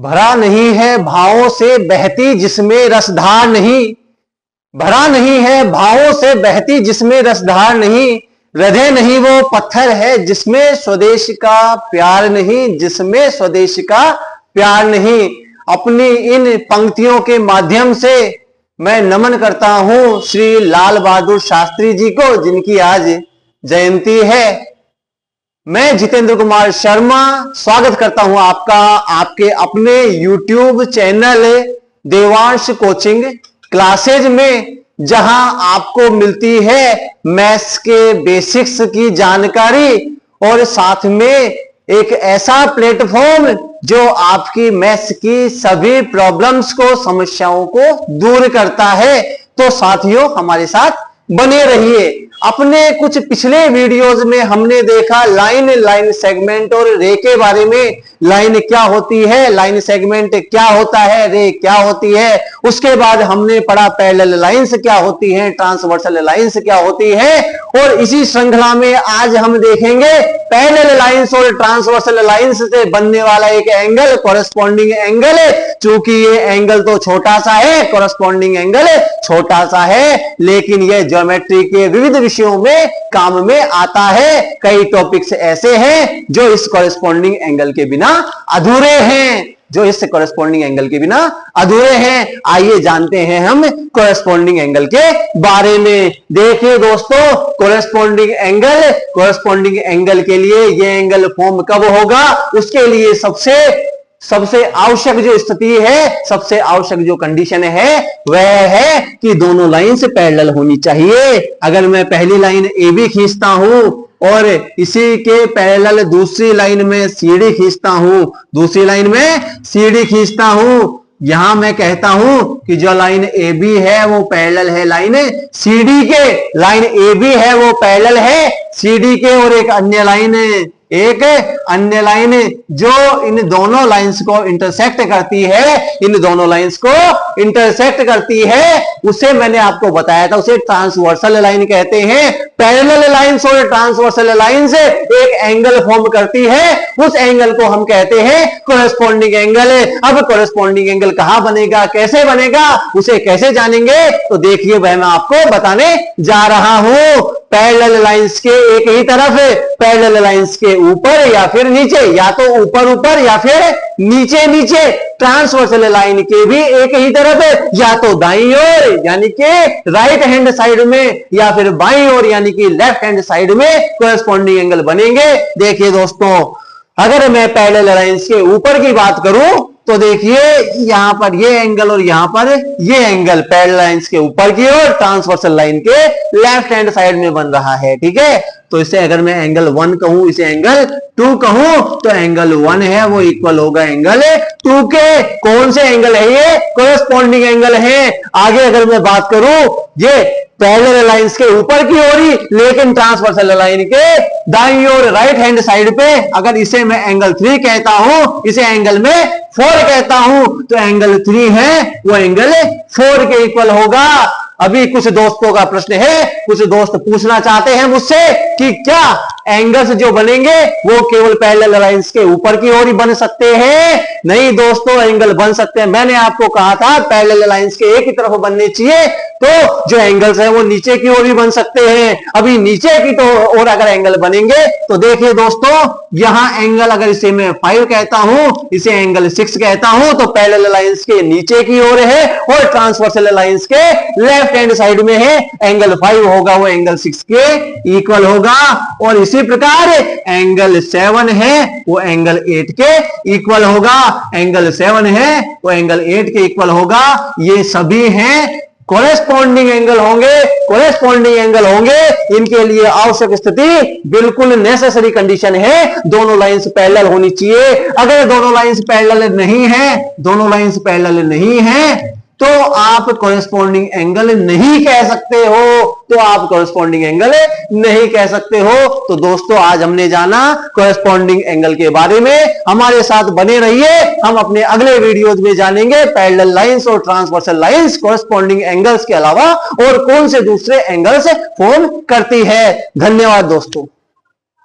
भरा नहीं है भावों से बहती जिसमें रसधार नहीं, भरा नहीं है भावों से बहती जिसमें रसधार नहीं, हृदय नहीं वो पत्थर है जिसमें स्वदेश का प्यार नहीं, जिसमें स्वदेश का प्यार नहीं। अपनी इन पंक्तियों के माध्यम से मैं नमन करता हूं श्री लाल बहादुर शास्त्री जी को, जिनकी आज जयंती है। मैं जितेंद्र कुमार शर्मा स्वागत करता हूं आपका आपके अपने YouTube channel Devansh coaching classes में, जहां आपको मिलती है मैथ्स के बेसिक्स की जानकारी और साथ में एक ऐसा प्लेटफॉर्म जो आपकी मैथ्स की सभी प्रॉब्लम्स को, समस्याओं को दूर करता है। तो साथियों, हमारे साथ बने रहिए। अपने कुछ पिछले वीडियोस में हमने देखा लाइन सेगमेंट और रे के बारे में। लाइन क्या होती है, लाइन सेगमेंट क्या होता है, रे क्या होती है। उसके बाद हमने पढ़ा पैरेलल लाइंस क्या होती हैं, ट्रांसवर्सल लाइंस क्या होती है। और इसी श्रृंखला में आज हम देखेंगे पैरेलल लाइंस और ट्रांसवर्सल लाइंस से बनने वाला एक एंगल, कॉरेस्पॉन्डिंग एंगल। चूंकि ये एंगल तो छोटा सा है, कॉरेस्पॉन्डिंग एंगल छोटा सा है, लेकिन ये ज्योमेट्री के विविध विषयों में काम में आता है। कई टॉपिक्स ऐसे हैं जो इस कॉरेस्पॉन्डिंग एंगल के बिना अधूरे हैं, जो इस कॉरेस्पॉन्डिंग एंगल के बिना अधूरे हैं। आइए जानते हैं हम कॉरेस्पॉन्डिंग एंगल के बारे में। देखिए दोस्तों, कॉरेस्पॉन्डिंग एंगल के लिए ये एंगल फॉर्म कब होगा, उसके लिए सबसे आवश्यक जो स्थिति है, सबसे आवश्यक जो कंडीशन है, वह है कि दोनों लाइन से पैरेलल होनी चाहिए। अगर मैं पहली लाइन ए बी खींचता हूं और इसी के पैरेलल दूसरी लाइन में सीडी खींचता हूं, दूसरी लाइन में सीडी खींचता हूं, यहां मैं कहता हूं कि जो लाइन ए बी है वो पैरेलल है लाइन सीडी के, लाइन ए बी है वो पैरेलल है सीडी के। और एक अन्य लाइन जो इन दोनों लाइंस को इंटरसेक्ट करती है, इन दोनों लाइंस को इंटरसेक्ट करती है, उसे मैंने आपको बताया था, उसे ट्रांसवर्सल लाइन कहते हैं। पैरेलल लाइंस और ट्रांसवर्सल लाइंस एक एंगल फॉर्म करती है, उस एंगल को हम कहते हैं कॉरेस्पॉन्डिंग एंगल। अब कॉरेस्पॉन्डिंग एंगल कहां बनेगा, कैसे बनेगा, उसे कैसे जानेंगे, तो देखिए वह मैं आपको बताने जा रहा हूं। पैरेलल लाइंस के एक ही तरफ, पैरेलल लाइंस के ऊपर या फिर नीचे, या तो ऊपर ऊपर या फिर नीचे नीचे। ट्रांसवर्सल लाइन के भी एक ही तरफ, या तो दाईं ओर यानी कि राइट हैंड साइड में, या फिर बाईं ओर यानी कि लेफ्ट हैंड साइड में कॉरेस्पॉन्डिंग एंगल बनेंगे। देखिए दोस्तों, अगर मैं पैरेलल लाइंस के ऊपर की बात करूं तो देखिए यहां पर ये एंगल और यहां पर ये एंगल पैरेलल लाइंस के ऊपर की ओर, ट्रांसवर्सल लाइन के लेफ्ट हैंड साइड में बन रहा है, ठीक है। तो इसे अगर मैं एंगल 1 कहूं, इसे एंगल 2 कहूं, तो एंगल 1 है वो इक्वल होगा एंगल 2 के। कौन से एंगल है ये, कॉरेस्पॉन्डिंग एंगल है। आगे अगर मैं बात करूं, ये पैरेलल लाइंस के ऊपर की ओर ही, लेकिन ट्रांसवर्सल लाइन के दाईं ओर राइट हैंड साइड पे, अगर इसे मैं एंगल 3 कहता हूं, इसे एंगल में 4 कहता हूं, तो एंगल 3 है वो एंगल 4 के इक्वल होगा। अभी कुछ दोस्तों का प्रश्न है, कुछ दोस्त पूछना चाहते हैं मुझसे कि क्या एंगल्स जो बनेंगे वो केवल पैरेलल लाइंस के ऊपर की ओर ही बन सकते हैं? नहीं दोस्तों, एंगल बन सकते हैं। मैंने आपको कहा था पैरेलल लाइंस के एक ही तरफ बनने चाहिए, तो जो एंगल्स है वो नीचे की ओर भी बन सकते हैं। अभी नीचे की तो और अगर एंगल बनेंगे तो देखिए दोस्तों, यहां एंगल अगर इसे मैं 5 कहता हूं, इसे एंगल 6 कहता हूं, तो पैरेलल लाइंस के नीचे की ओर है और ट्रांसवर्सल लाइंस के लेफ्ट हैंड साइड में है। एंगल 5 होगा वो एंगल 6 के इक्वल होगा। और इसी प्रकार एंगल 7 है वो एंगल 8 के इक्वल होगा, एंगल 7 है वो एंगल 8 के इक्वल होगा। ये सभी हैं कॉरेस्पॉन्डिंग एंगल होंगे। इनके लिए आवश्यक स्थिति, बिल्कुल नेसेसरी कंडीशन है, दोनों लाइंस पैरेलल होनी चाहिए। अगर दोनों लाइंस पैरेलल नहीं है तो आप कॉरेस्पॉन्डिंग एंगल नहीं कह सकते हो। तो दोस्तों, आज हमने जाना कॉरेस्पॉन्डिंग एंगल के बारे में। हमारे साथ बने रहिए, हम अपने अगले वीडियोज में जानेंगे पैरेलल लाइंस और ट्रांसवर्सल लाइंस कॉरेस्पॉन्डिंग एंगल्स के अलावा और कौन से दूसरे एंगल्स फॉर्म करती है। धन्यवाद दोस्तों।